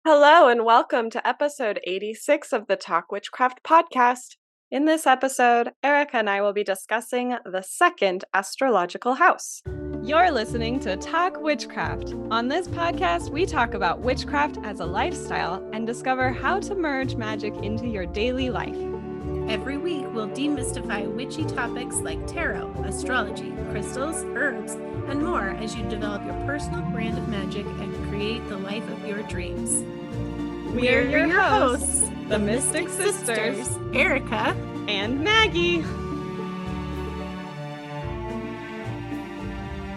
Hello, and welcome to episode 86 of the Talk Witchcraft podcast. In this episode, Erica and I will be discussing the second astrological house. You're listening to Talk Witchcraft. On this podcast, we talk about witchcraft as a lifestyle and discover how to merge magic into your daily life. Every week, we'll demystify witchy topics like tarot, astrology, crystals, herbs, and more as you develop your personal brand of magic and create the life of your dreams. We're your hosts, the Mystic Sisters, Erica and Maggie.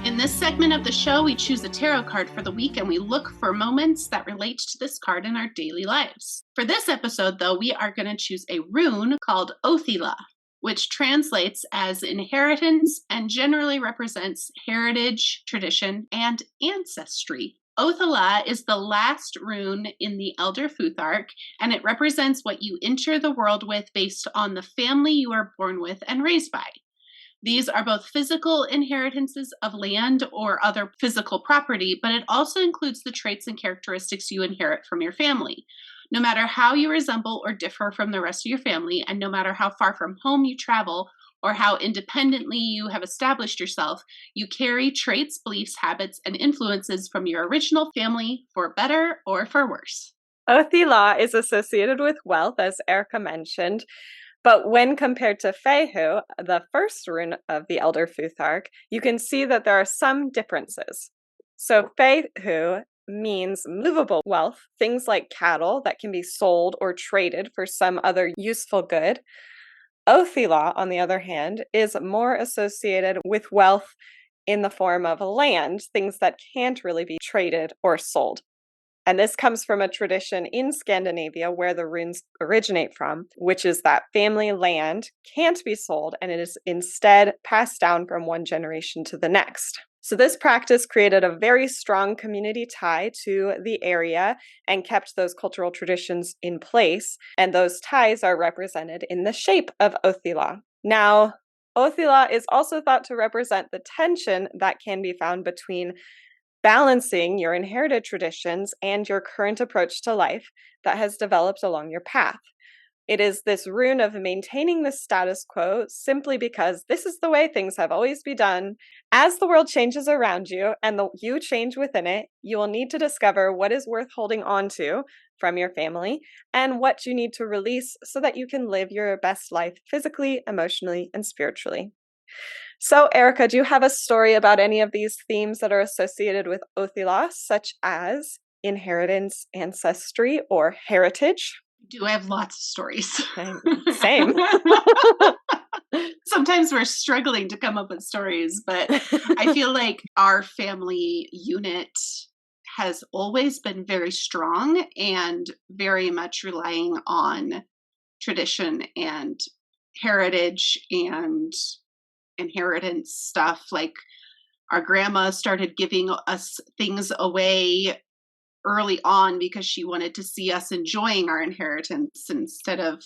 In this segment of the show, we choose a tarot card for the week and we look for moments that relate to this card in our daily lives. For this episode, though, we are going to choose a rune called Othila, which translates as inheritance and generally represents heritage, tradition, and ancestry. Othila is the last rune in the Elder Futhark, and it represents what you enter the world with based on the family you are born with and raised by. These are both physical inheritances of land or other physical property, but it also includes the traits and characteristics you inherit from your family. No matter how you resemble or differ from the rest of your family, and no matter how far from home you travel, or how independently you have established yourself, you carry traits, beliefs, habits, and influences from your original family for better or for worse. Othila is associated with wealth, as Erica mentioned. But when compared to Fehu, the first rune of the Elder Futhark, you can see that there are some differences. So Fehu means movable wealth, things like cattle that can be sold or traded for some other useful good. Othila, on the other hand, is more associated with wealth in the form of land, things that can't really be traded or sold. And this comes from a tradition in Scandinavia where the runes originate from, which is that family land can't be sold and it is instead passed down from one generation to the next. So this practice created a very strong community tie to the area and kept those cultural traditions in place. And those ties are represented in the shape of Othila. Now, Othila is also thought to represent the tension that can be found between balancing your inherited traditions and your current approach to life that has developed along your path. It is this rune of maintaining the status quo simply because this is the way things have always been done. As the world changes around you and you change within it, you will need to discover what is worth holding on to from your family and what you need to release so that you can live your best life physically, emotionally, and spiritually. So, Erica, do you have a story about any of these themes that are associated with Othila, such as inheritance, ancestry, or heritage? Do I have lots of stories? Same. Sometimes we're struggling to come up with stories, but I feel like our family unit has always been very strong and very much relying on tradition and heritage and inheritance stuff. Like our grandma started giving us things away early on because she wanted to see us enjoying our inheritance instead of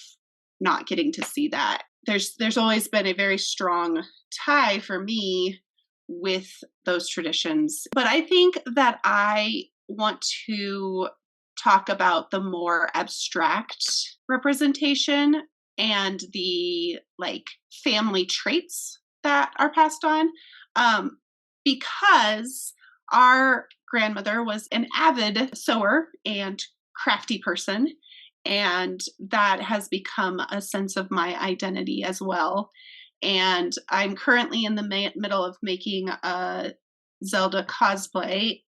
not getting to see that. There's always been a very strong tie for me with those traditions. But I think that I want to talk about the more abstract representation and the family traits that are passed on, because our grandmother was an avid sewer and crafty person, and that has become a sense of my identity as well. And I'm currently in the middle of making a Zelda cosplay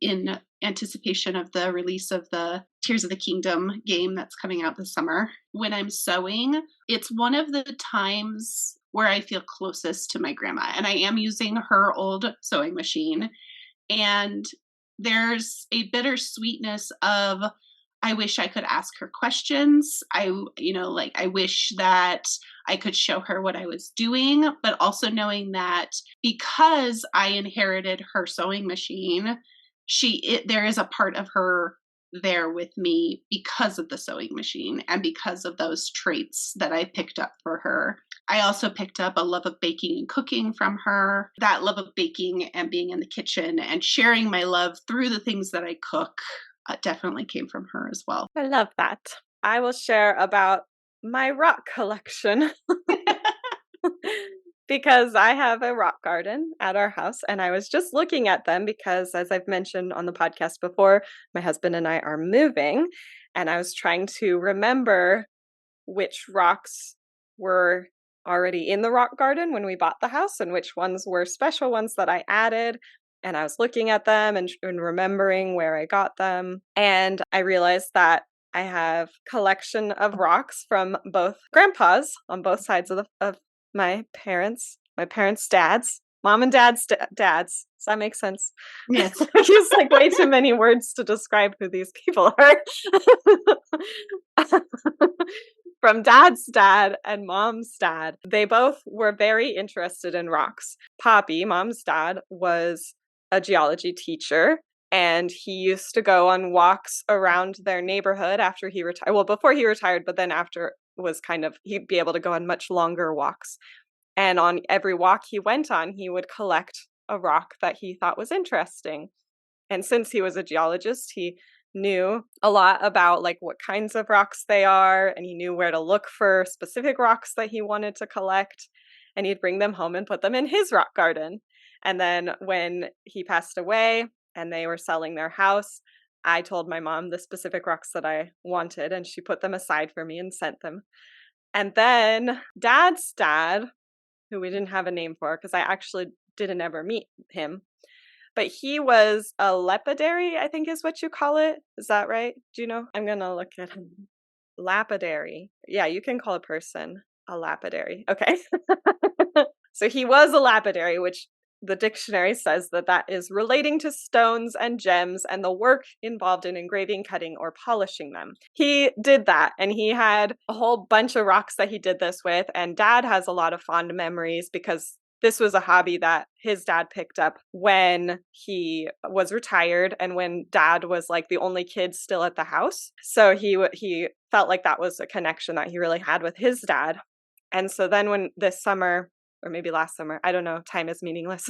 in anticipation of the release of the Tears of the Kingdom game that's coming out this summer. When I'm sewing, it's one of the times where I feel closest to my grandma, and I am using her old sewing machine. And there's a bittersweetness of, I wish I could ask her questions. I wish that I could show her what I was doing, but also knowing that because I inherited her sewing machine, there is a part of her there with me because of the sewing machine and because of those traits that I picked up for her. I also picked up a love of baking and cooking from her. That love of baking and being in the kitchen and sharing my love through the things that I cook definitely came from her as well. I love that. I will share about my rock collection because I have a rock garden at our house, and I was just looking at them because, as I've mentioned on the podcast before, my husband and I are moving, and I was trying to remember which rocks were already in the rock garden when we bought the house and which ones were special ones that I added. And I was looking at them and remembering where I got them. And I realized that I have collection of rocks from both grandpas on both sides of my parents' dads, mom and dad's dads. Does that make sense? Yes. I use like way too many words to describe who these people are. From dad's dad and mom's dad. They both were very interested in rocks. Poppy, mom's dad, was a geology teacher, and he used to go on walks around their neighborhood after he retired. Well, before he retired, but then after was kind of, he'd be able to go on much longer walks. And on every walk he went on, he would collect a rock that he thought was interesting. And since he was a geologist, he knew a lot about like what kinds of rocks they are, and he knew where to look for specific rocks that he wanted to collect, and he'd bring them home and put them in his rock garden. And then when he passed away and they were selling their house, I told my mom the specific rocks that I wanted, and she put them aside for me and sent them. And then dad's dad, who we didn't have a name for because I actually didn't ever meet him, but he was a lapidary, I think is what you call it. Is that right? Do you know? I'm going to look at him. Lapidary. Yeah, you can call a person a lapidary. Okay. So he was a lapidary, which the dictionary says that that is relating to stones and gems and the work involved in engraving, cutting, or polishing them. He did that, and he had a whole bunch of rocks that he did this with, and dad has a lot of fond memories because this was a hobby that his dad picked up when he was retired and when dad was like the only kid still at the house. So he felt like that was a connection that he really had with his dad. And so then when this summer, or maybe last summer, I don't know, time is meaningless.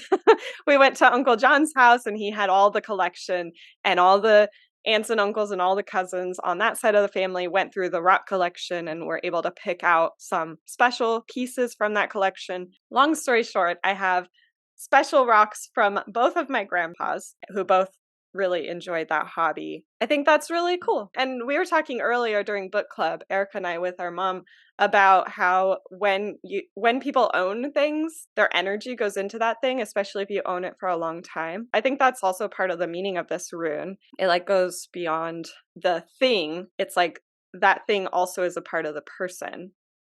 We went to Uncle John's house and he had all the collection, and all the aunts and uncles and all the cousins on that side of the family went through the rock collection and were able to pick out some special pieces from that collection. Long story short, I have special rocks from both of my grandpas who both really enjoyed that hobby. I think that's really cool. And we were talking earlier during book club, Erica and I with our mom, about how when people own things, their energy goes into that thing, especially if you own it for a long time. I think that's also part of the meaning of this rune. It like goes beyond the thing. It's like that thing also is a part of the person,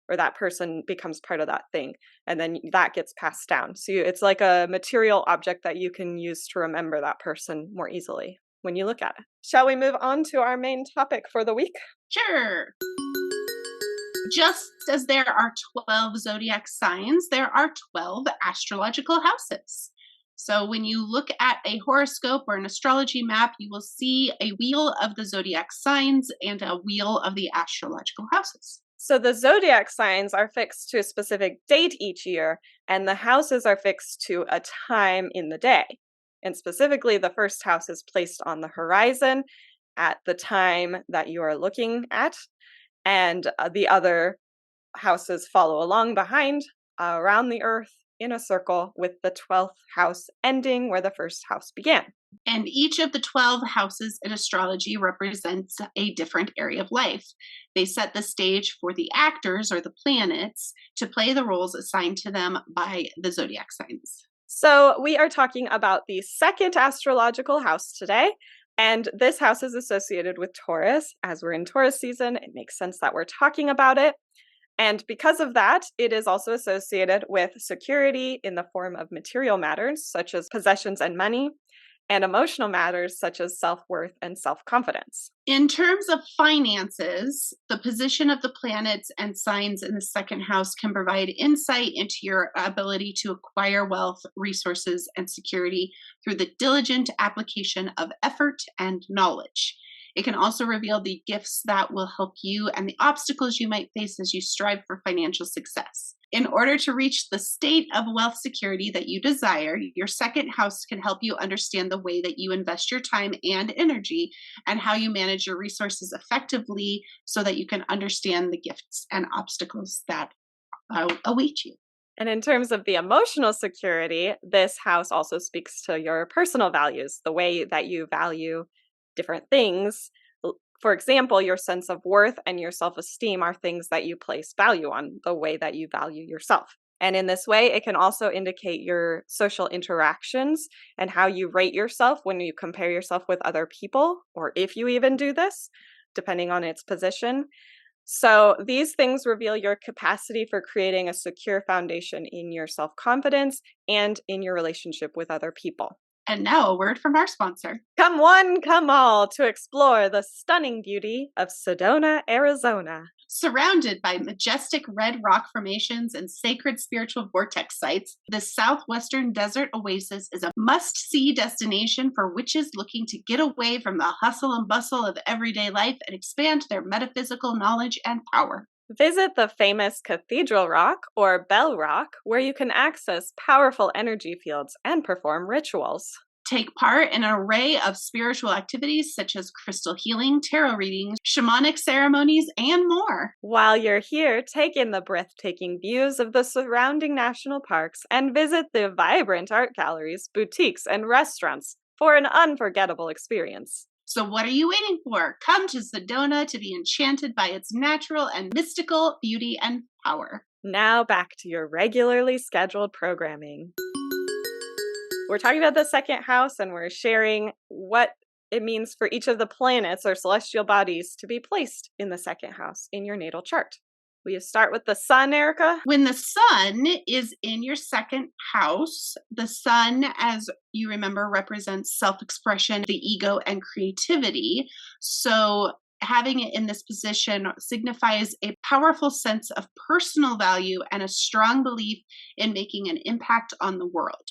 or that person becomes part of that thing, and then that gets passed down. So it's like a material object that you can use to remember that person more easily when you look at it. Shall we move on to our main topic for the week? Sure. Just as there are 12 zodiac signs, there are 12 astrological houses. So when you look at a horoscope or an astrology map, you will see a wheel of the zodiac signs and a wheel of the astrological houses. So the zodiac signs are fixed to a specific date each year, and the houses are fixed to a time in the day. And specifically, the first house is placed on the horizon at the time that you are looking at, and the other houses follow along behind around the earth in a circle, with the 12th house ending where the first house began. And each of the 12 houses in astrology represents a different area of life. They set the stage for the actors or the planets to play the roles assigned to them by the zodiac signs. So we are talking about the second astrological house today. And this house is associated with Taurus. As we're in Taurus season, it makes sense that we're talking about it. And because of that, it is also associated with security in the form of material matters, such as possessions and money, and emotional matters, such as self-worth and self-confidence. In terms of finances, the position of the planets and signs in the second house can provide insight into your ability to acquire wealth, resources, and security through the diligent application of effort and knowledge. It can also reveal the gifts that will help you and the obstacles you might face as you strive for financial success. In order to reach the state of wealth security that you desire, your second house can help you understand the way that you invest your time and energy and how you manage your resources effectively so that you can understand the gifts and obstacles that await you. And in terms of the emotional security, this house also speaks to your personal values, the way that you value different things. For example, your sense of worth and your self esteem are things that you place value on, the way that you value yourself. And in this way, it can also indicate your social interactions and how you rate yourself when you compare yourself with other people, or if you even do this, depending on its position. So these things reveal your capacity for creating a secure foundation in your self-confidence and in your relationship with other people. And now a word from our sponsor. Come one, come all to explore the stunning beauty of Sedona, Arizona. Surrounded by majestic red rock formations and sacred spiritual vortex sites, the southwestern desert oasis is a must-see destination for witches looking to get away from the hustle and bustle of everyday life and expand their metaphysical knowledge and power. Visit the famous Cathedral Rock or Bell Rock, where you can access powerful energy fields and perform rituals. Take part in an array of spiritual activities such as crystal healing, tarot readings, shamanic ceremonies, and more. While you're here, take in the breathtaking views of the surrounding national parks and visit the vibrant art galleries, boutiques, and restaurants for an unforgettable experience. So what are you waiting for? Come to Sedona to be enchanted by its natural and mystical beauty and power. Now back to your regularly scheduled programming. We're talking about the second house, and we're sharing what it means for each of the planets or celestial bodies to be placed in the second house in your natal chart. Will you start with the sun, Erica? When the sun is in your second house, the sun, as you remember, represents self-expression, the ego, and creativity. So having it in this position signifies a powerful sense of personal value and a strong belief in making an impact on the world.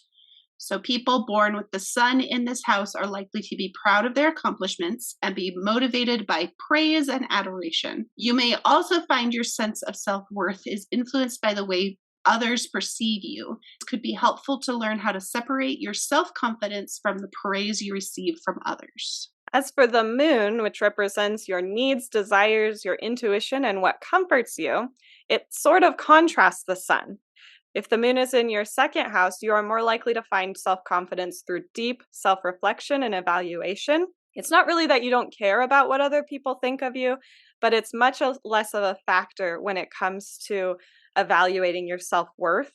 So people born with the sun in this house are likely to be proud of their accomplishments and be motivated by praise and adoration. You may also find your sense of self-worth is influenced by the way others perceive you. It could be helpful to learn how to separate your self-confidence from the praise you receive from others. As for the moon, which represents your needs, desires, your intuition, and what comforts you, it sort of contrasts the sun. If the moon is in your second house, you are more likely to find self-confidence through deep self-reflection and evaluation. It's not really that you don't care about what other people think of you, but it's much less of a factor when it comes to evaluating your self-worth.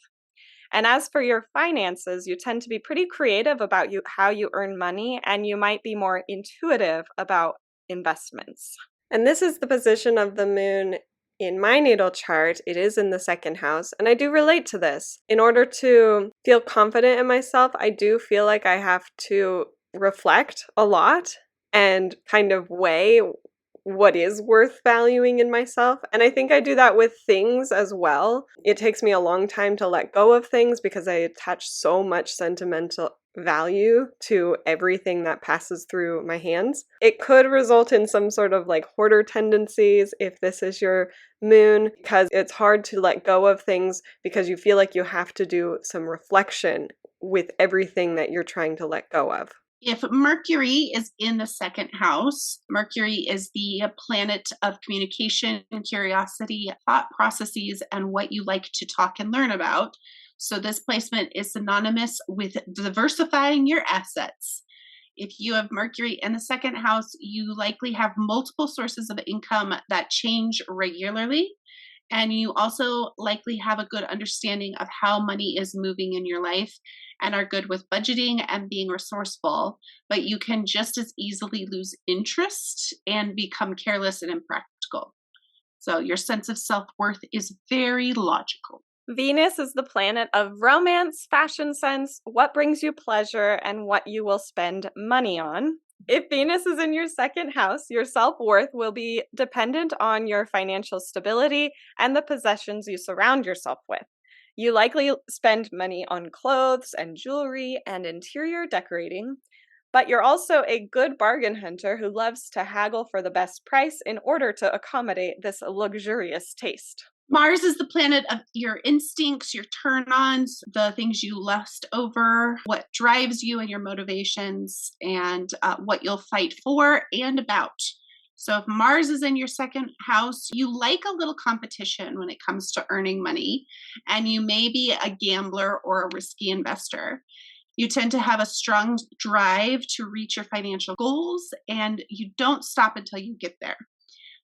And as for your finances, you tend to be pretty creative about how you earn money, and you might be more intuitive about investments. And this is the position of the moon in my natal chart. It is in the second house, and I do relate to this. In order to feel confident in myself, I do feel like I have to reflect a lot and kind of weigh what is worth valuing in myself. And I think I do that with things as well. It takes me a long time to let go of things because I attach so much sentimental value to everything that passes through my hands. It could result in some sort of like hoarder tendencies if this is your moon, because it's hard to let go of things because you feel like you have to do some reflection with everything that you're trying to let go of. If Mercury is in the second house, Mercury is the planet of communication and curiosity, thought processes, and what you like to talk and learn about. So this placement is synonymous with diversifying your assets. If you have Mercury in the second house, you likely have multiple sources of income that change regularly. And you also likely have a good understanding of how money is moving in your life and are good with budgeting and being resourceful. But you can just as easily lose interest and become careless and impractical. So your sense of self-worth is very logical. Venus is the planet of romance, fashion sense, what brings you pleasure, and what you will spend money on. If Venus is in your second house, your self-worth will be dependent on your financial stability and the possessions you surround yourself with. You likely spend money on clothes and jewelry and interior decorating, but you're also a good bargain hunter who loves to haggle for the best price in order to accommodate this luxurious taste. Mars is the planet of your instincts, your turn-ons, the things you lust over, what drives you and your motivations, and what you'll fight for and about. So if Mars is in your second house, you like a little competition when it comes to earning money, and you may be a gambler or a risky investor. You tend to have a strong drive to reach your financial goals, and you don't stop until you get there.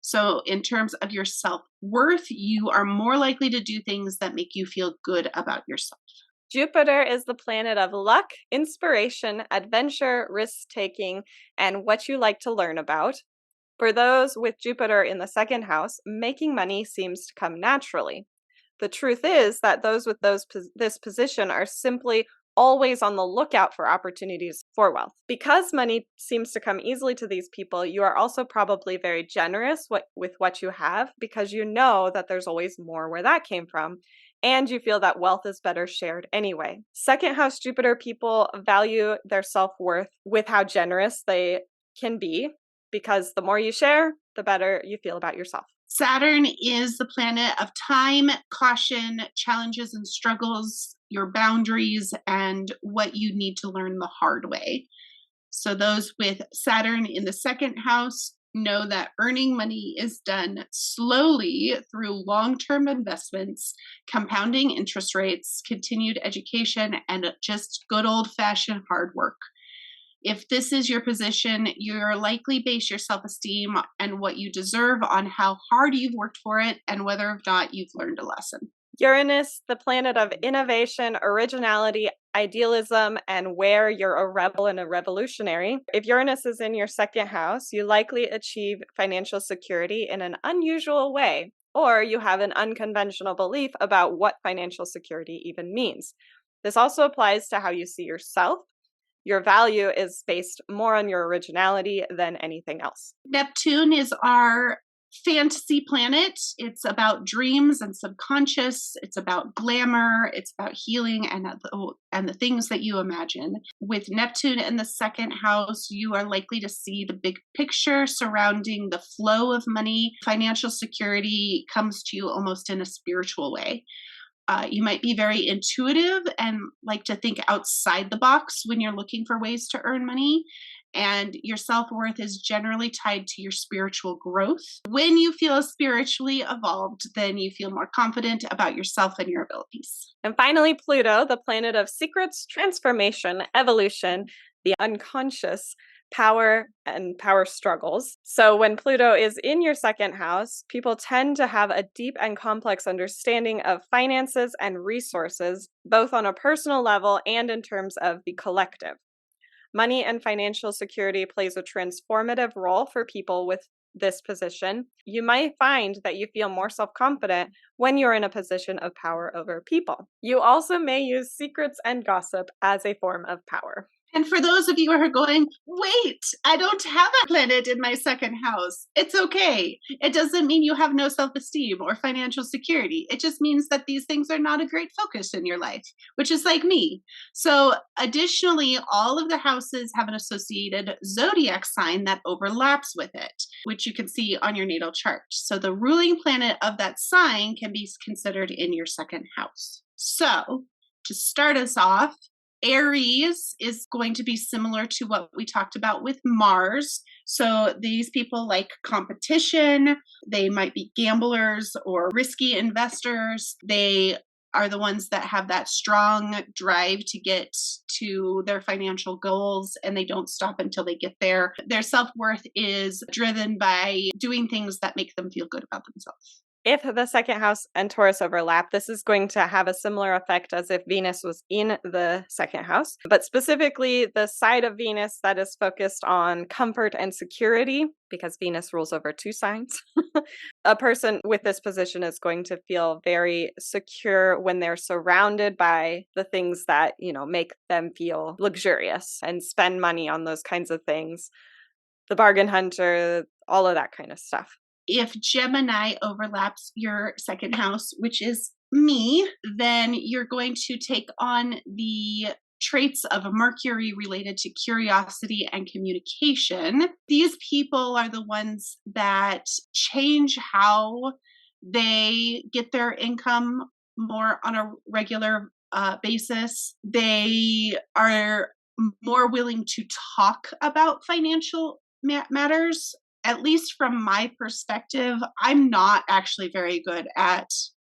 So, in terms of your self worth, you are more likely to do things that make you feel good about yourself. Jupiter is the planet of luck, inspiration, adventure, risk taking, and what you like to learn about. For those with Jupiter in the second house, making money seems to come naturally. The truth is that those with this position are simply always on the lookout for opportunities for wealth. Because money seems to come easily to these people, you are also probably very generous with what you have because you know that there's always more where that came from, and you feel that wealth is better shared anyway. Second house Jupiter people value their self-worth with how generous they can be, because the more you share, the better you feel about yourself. Saturn is the planet of time, caution, challenges and struggles, your boundaries, and what you need to learn the hard way. So, those with Saturn in the second house know that earning money is done slowly through long term investments, compounding interest rates, continued education, and just good old fashioned hard work. If this is your position, you're likely base your self-esteem and what you deserve on how hard you've worked for it and whether or not you've learned a lesson. Uranus, the planet of innovation, originality, idealism, and where you're a rebel and a revolutionary. If Uranus is in your second house, you likely achieve financial security in an unusual way, or you have an unconventional belief about what financial security even means. This also applies to how you see yourself. Your value is based more on your originality than anything else. Neptune is our fantasy planet. It's about dreams and subconscious. It's about glamour. It's about healing and the things that you imagine. With Neptune in the second house, you are likely to see the big picture surrounding the flow of money. Financial security comes to you almost in a spiritual way. You might be very intuitive and like to think outside the box when you're looking for ways to earn money. And your self-worth is generally tied to your spiritual growth. When you feel spiritually evolved, then you feel more confident about yourself and your abilities. And finally, Pluto, the planet of secrets, transformation, evolution, the unconscious, power and power struggles. So when Pluto is in your second house, people tend to have a deep and complex understanding of finances and resources, both on a personal level and in terms of the collective. Money and financial security plays a transformative role for people with this position. You might find that you feel more self-confident when you're in a position of power over people. You also may use secrets and gossip as a form of power. And for those of you who are going, wait, I don't have a planet in my second house. It's okay. It doesn't mean you have no self-esteem or financial security. It just means that these things are not a great focus in your life, which is like me. So additionally, all of the houses have an associated zodiac sign that overlaps with it, which you can see on your natal chart. So the ruling planet of that sign can be considered in your second house. So to start us off, Aries is going to be similar to what we talked about with Mars. So these people like competition. They might be gamblers or risky investors. They are the ones that have that strong drive to get to their financial goals, and they don't stop until they get there. Their self-worth is driven by doing things that make them feel good about themselves. If the second house and Taurus overlap, this is going to have a similar effect as if Venus was in the second house, but specifically the side of Venus that is focused on comfort and security, because Venus rules over two signs. A person with this position is going to feel very secure when they're surrounded by the things that, make them feel luxurious and spend money on those kinds of things. The bargain hunter, all of that kind of stuff. If Gemini overlaps your second house, which is me, then you're going to take on the traits of Mercury related to curiosity and communication. These people are the ones that change how They get their income more on a regular basis. They are more willing to talk about financial matters. At least from my perspective, I'm not actually very good at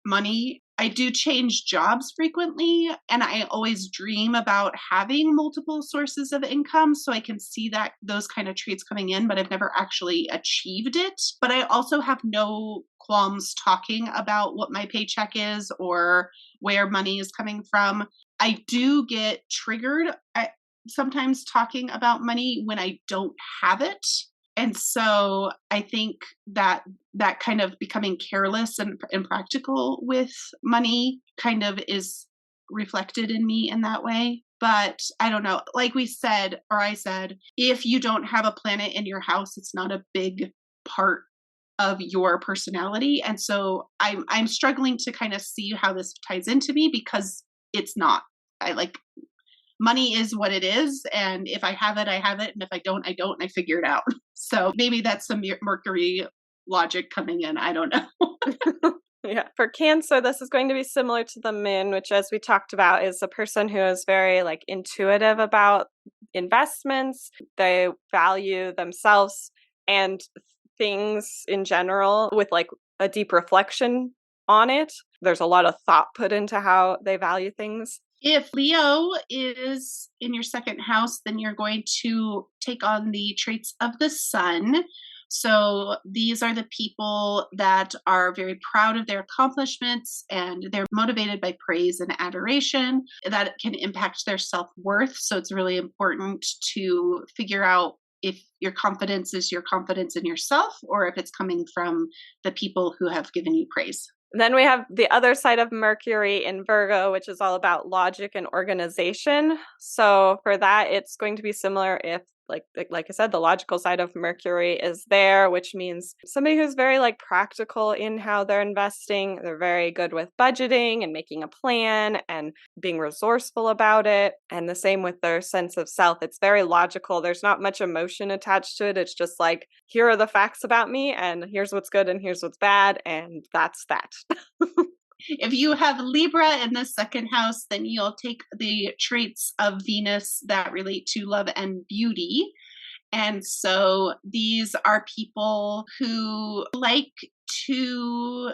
money. I do change jobs frequently, and I always dream about having multiple sources of income, so I can see that those kind of traits coming in, but I've never actually achieved it. But I also have no qualms talking about what my paycheck is or where money is coming from. I do get triggered sometimes talking about money when I don't have it. And so I think that that kind of becoming careless and impractical with money kind of is reflected in me in that way. But I don't know, like we said, or I said, if you don't have a planet in your house, it's not a big part of your personality. And so I'm struggling to kind of see how this ties into me, because it's not. I like money is what it is, and if I have it, I have it, and if I don't, I don't, and I figure it out. So maybe that's some Mercury logic coming in. I don't know. Yeah. For Cancer, this is going to be similar to the moon, which, as we talked about, is a person who is very like intuitive about investments. They value themselves and things in general with like a deep reflection on it. There's a lot of thought put into how they value things. If Leo is in your second house, then you're going to take on the traits of the sun. So these are the people that are very proud of their accomplishments, and they're motivated by praise and adoration that can impact their self-worth. So it's really important to figure out if your confidence is your confidence in yourself, or if it's coming from the people who have given you praise. Then we have the other side of Mercury in Virgo, which is all about logic and organization. So for that, it's going to be similar if, like I said, the logical side of Mercury is there, which means somebody who's very like practical in how they're investing. They're very good with budgeting and making a plan and being resourceful about it. And the same with their sense of self. It's very logical. There's not much emotion attached to it. It's just like, here are the facts about me, and here's what's good and here's what's bad, and that's that. If you have Libra in the second house, then you'll take the traits of Venus that relate to love and beauty. And so these are people who like to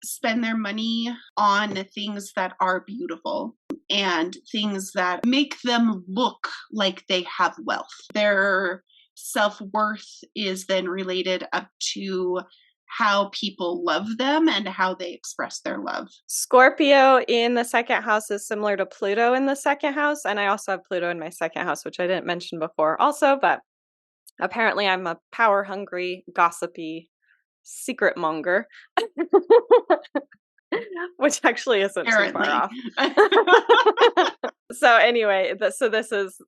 spend their money on things that are beautiful and things that make them look like they have wealth. Their self-worth is then related up to how people love them and how they express their love. Scorpio in the second house is similar to Pluto in the second house. And I also have Pluto in my second house, which I didn't mention before also, but apparently I'm a power hungry, gossipy secret monger, which actually isn't too far off. So anyway, so this is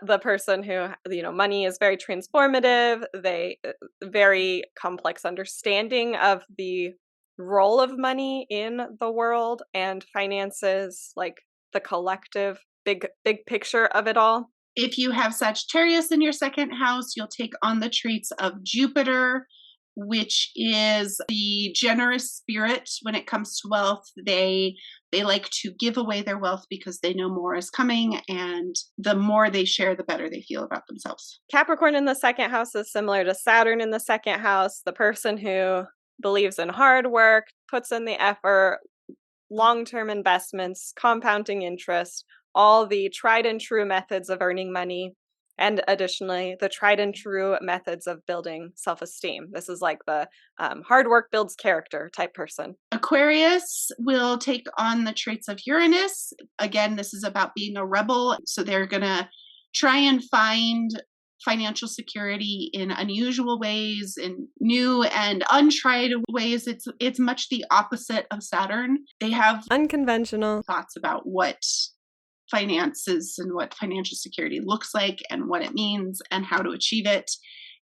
the person who, money is very transformative. They very complex understanding of the role of money in the world and finances, like the collective big picture of it all. If you have Sagittarius in your second house, you'll take on the traits of Jupiter, which is the generous spirit when it comes to wealth. They like to give away their wealth because they know more is coming, and the more they share, the better they feel about themselves. Capricorn in the second house is similar to Saturn in the second house. The person who believes in hard work, puts in the effort, long-term investments, compounding interest, all the tried and true methods of earning money, and additionally, the tried and true methods of building self-esteem. This is like the hard work builds character type person. Aquarius will take on the traits of Uranus. Again, this is about being a rebel. So they're going to try and find financial security in unusual ways, in new and untried ways. It's much the opposite of Saturn. They have unconventional thoughts about what finances and what financial security looks like and what it means and how to achieve it.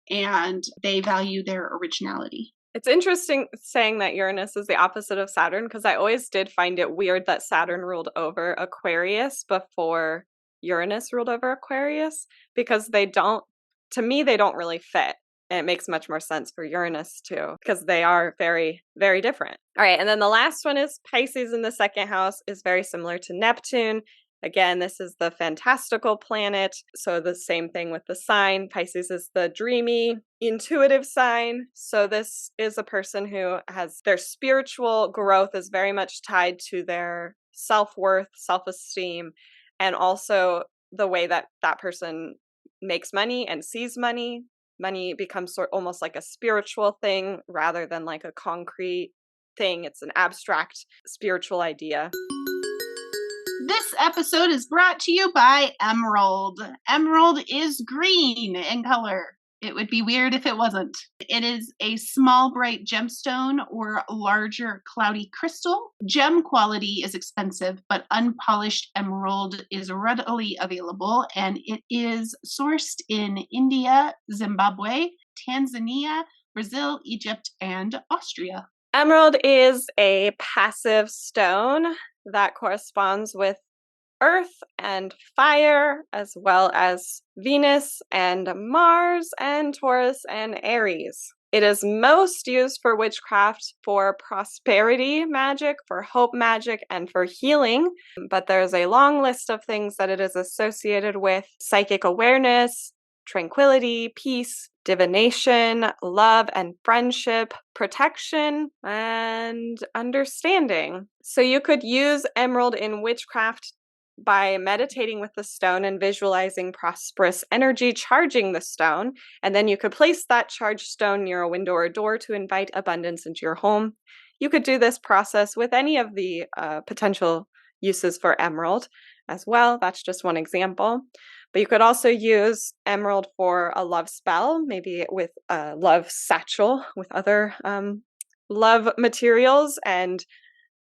And they value their originality. It's interesting saying that Uranus is the opposite of Saturn, because I always did find it weird that Saturn ruled over Aquarius before Uranus ruled over Aquarius, because they don't really fit. And it makes much more sense for Uranus too, because they are very, very different. All right, and then the last one is Pisces in the second house is very similar to Neptune. Again, this is the fantastical planet. So the same thing with the sign. Pisces is the dreamy, intuitive sign. So this is a person who has their spiritual growth is very much tied to their self-worth, self-esteem, and also the way that that person makes money and sees money. Money becomes almost like a spiritual thing rather than like a concrete thing. It's an abstract spiritual idea. This episode is brought to you by emerald. Emerald is green in color. It would be weird if it wasn't. It is a small, bright gemstone or larger, cloudy crystal. Gem quality is expensive, but unpolished emerald is readily available, and it is sourced in India, Zimbabwe, Tanzania, Brazil, Egypt, and Austria. Emerald is a passive stone that corresponds with Earth and fire, as well as Venus and Mars and Taurus and Aries. It is most used for witchcraft, for prosperity magic, for hope magic, and for healing. But there's a long list of things that it is associated with: psychic awareness, tranquility, peace, divination, love and friendship, protection, and understanding. So you could use emerald in witchcraft by meditating with the stone and visualizing prosperous energy charging the stone. And then you could place that charged stone near a window or door to invite abundance into your home. You could do this process with any of the potential uses for emerald as well. That's just one example. But you could also use emerald for a love spell, maybe with a love satchel with other love materials, and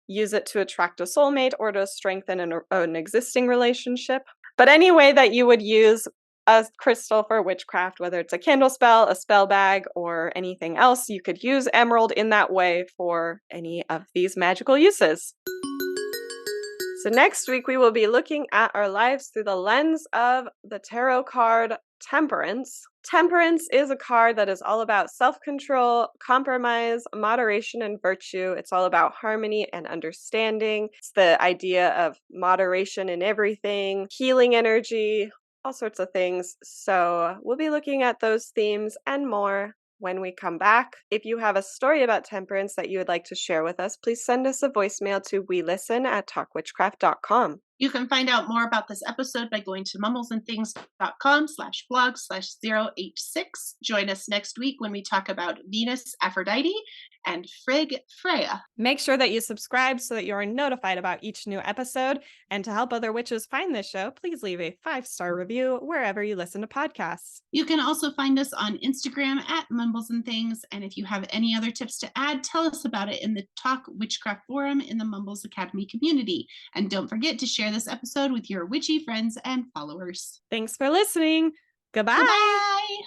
use it to attract a soulmate or to strengthen an existing relationship. But any way that you would use a crystal for witchcraft, whether it's a candle spell, a spell bag, or anything else, you could use emerald in that way for any of these magical uses. So next week, we will be looking at our lives through the lens of the tarot card Temperance. Temperance is a card that is all about self-control, compromise, moderation, and virtue. It's all about harmony and understanding. It's the idea of moderation in everything, healing energy, all sorts of things. So we'll be looking at those themes and more when we come back. If you have a story about temperance that you would like to share with us, please send us a voicemail to welisten@talkwitchcraft.com. You can find out more about this episode by going to mumblesandthings.com/blog/086. Join us next week when we talk about Venus, Aphrodite, and Frigg, Freya. Make sure that you subscribe so that you are notified about each new episode. And to help other witches find this show, please leave a 5-star review wherever you listen to podcasts. You can also find us on Instagram @mumblesandthings. And if you have any other tips to add, tell us about it in the Talk Witchcraft forum in the Mumbles Academy community. And don't forget to share this episode with your witchy friends and followers. Thanks for listening. Goodbye. Goodbye.